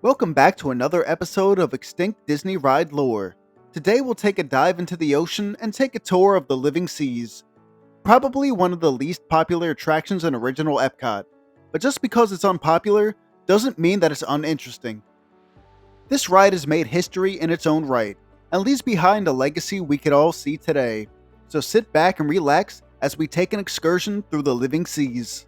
Welcome back to another episode of Extinct Disney Ride Lore. Today we'll take a dive into the ocean and take a tour of the Living Seas. Probably one of the least popular attractions in original Epcot, but just because it's unpopular doesn't mean that it's uninteresting. This ride has made history in its own right, and leaves behind a legacy we could all see today. So sit back and relax as we take an excursion through the Living Seas.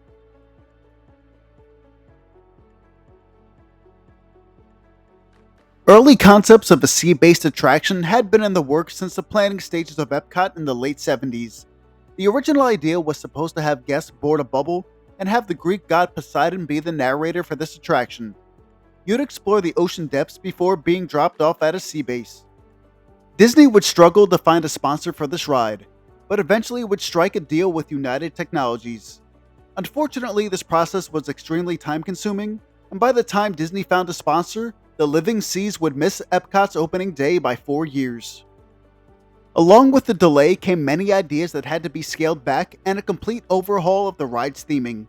Early concepts of a sea-based attraction had been in the works since the planning stages of Epcot in the late 70s. The original idea was supposed to have guests board a bubble and have the Greek god Poseidon be the narrator for this attraction. You'd explore the ocean depths before being dropped off at a sea base. Disney would struggle to find a sponsor for this ride, but eventually would strike a deal with United Technologies. Unfortunately, this process was extremely time-consuming, and by the time Disney found a sponsor, the Living Seas would miss Epcot's opening day by 4 years. Along with the delay came many ideas that had to be scaled back and a complete overhaul of the ride's theming.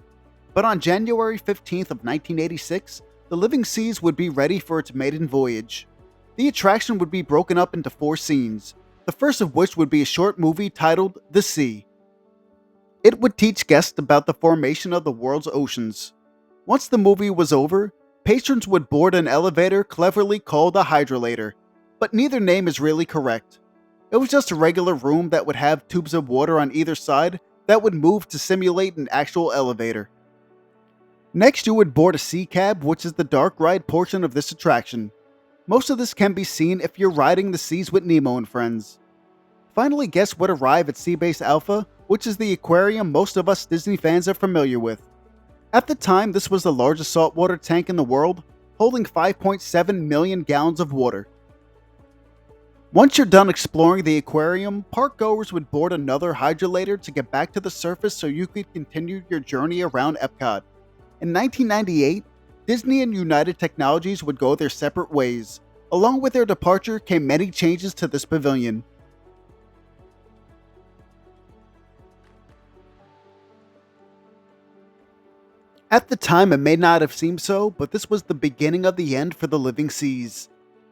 But on January 15th of 1986, the Living Seas would be ready for its maiden voyage. The attraction would be broken up into 4 scenes, the first of which would be a short movie titled The Sea. It would teach guests about the formation of the world's oceans. Once the movie was over, patrons would board an elevator cleverly called a hydrolator, but neither name is really correct. It was just a regular room that would have tubes of water on either side that would move to simulate an actual elevator. Next, you would board a sea cab, which is the dark ride portion of this attraction. Most of this can be seen if you're riding the seas with Nemo and Friends. Finally, guests would arrive at Seabase Alpha, which is the aquarium most of us Disney fans are familiar with. At the time, this was the largest saltwater tank in the world, holding 5.7 million gallons of water. Once you're done exploring the aquarium, parkgoers would board another hydrolator to get back to the surface so you could continue your journey around Epcot. In 1998, Disney and United Technologies would go their separate ways. Along with their departure came many changes to this pavilion. At the time, it may not have seemed so, but this was the beginning of the end for the Living Seas.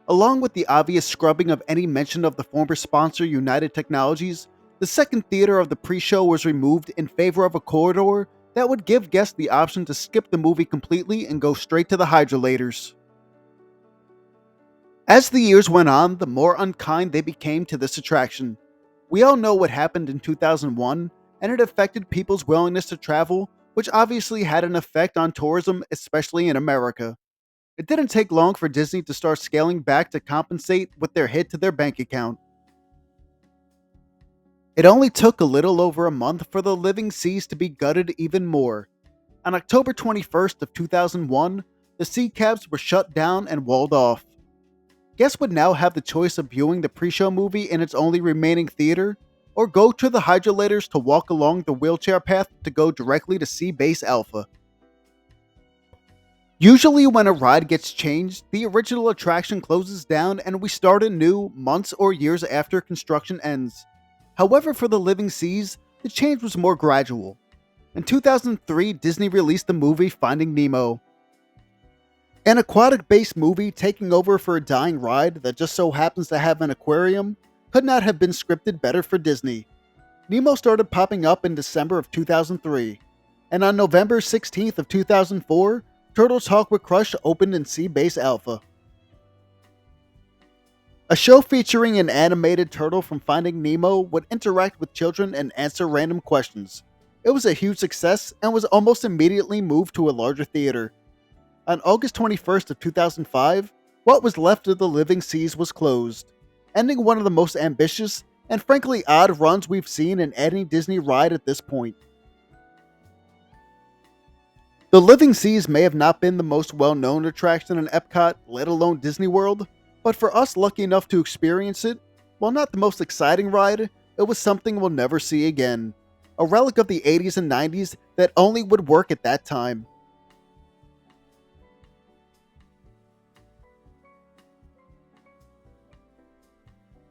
Along with the obvious scrubbing of any mention of the former sponsor United Technologies, the second theater of the pre-show was removed in favor of a corridor that would give guests the option to skip the movie completely and go straight to the hydrolators. As the years went on, the more unkind they became to this attraction. We all know what happened in 2001, and it affected people's willingness to travel, which obviously had an effect on tourism, especially in America. It didn't take long for Disney to start scaling back to compensate with their hit to their bank account. It only took a little over a month for the Living Seas to be gutted even more. On October 21st of 2001, the sea cabs were shut down and walled off. Guests would now have the choice of viewing the pre-show movie in its only remaining theater, or go to the hydrolators to walk along the wheelchair path to go directly to Seabase Alpha. Usually when a ride gets changed, the original attraction closes down and we start anew months or years after construction ends. However, for the Living Seas, the change was more gradual. In 2003, Disney released the movie Finding Nemo. An aquatic-based movie taking over for a dying ride that just so happens to have an aquarium could not have been scripted better for Disney. Nemo started popping up in December of 2003, and on November 16th of 2004, Turtle Talk with Crush opened in Seabase Alpha. A show featuring an animated turtle from Finding Nemo would interact with children and answer random questions. It was a huge success and was almost immediately moved to a larger theater. On August 21st of 2005, what was left of the Living Seas was closed, ending one of the most ambitious and frankly odd runs we've seen in any Disney ride at this point. The Living Seas may have not been the most well-known attraction in Epcot, let alone Disney World, but for us lucky enough to experience it, while not the most exciting ride, it was something we'll never see again. A relic of the 80s and 90s that only would work at that time.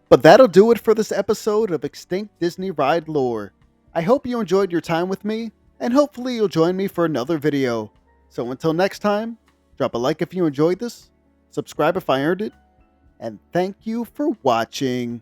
But that'll do it for this episode of Extinct Disney Ride Lore. I hope you enjoyed your time with me, and hopefully you'll join me for another video. So until next time, drop a like if you enjoyed this, subscribe if I earned it, and thank you for watching.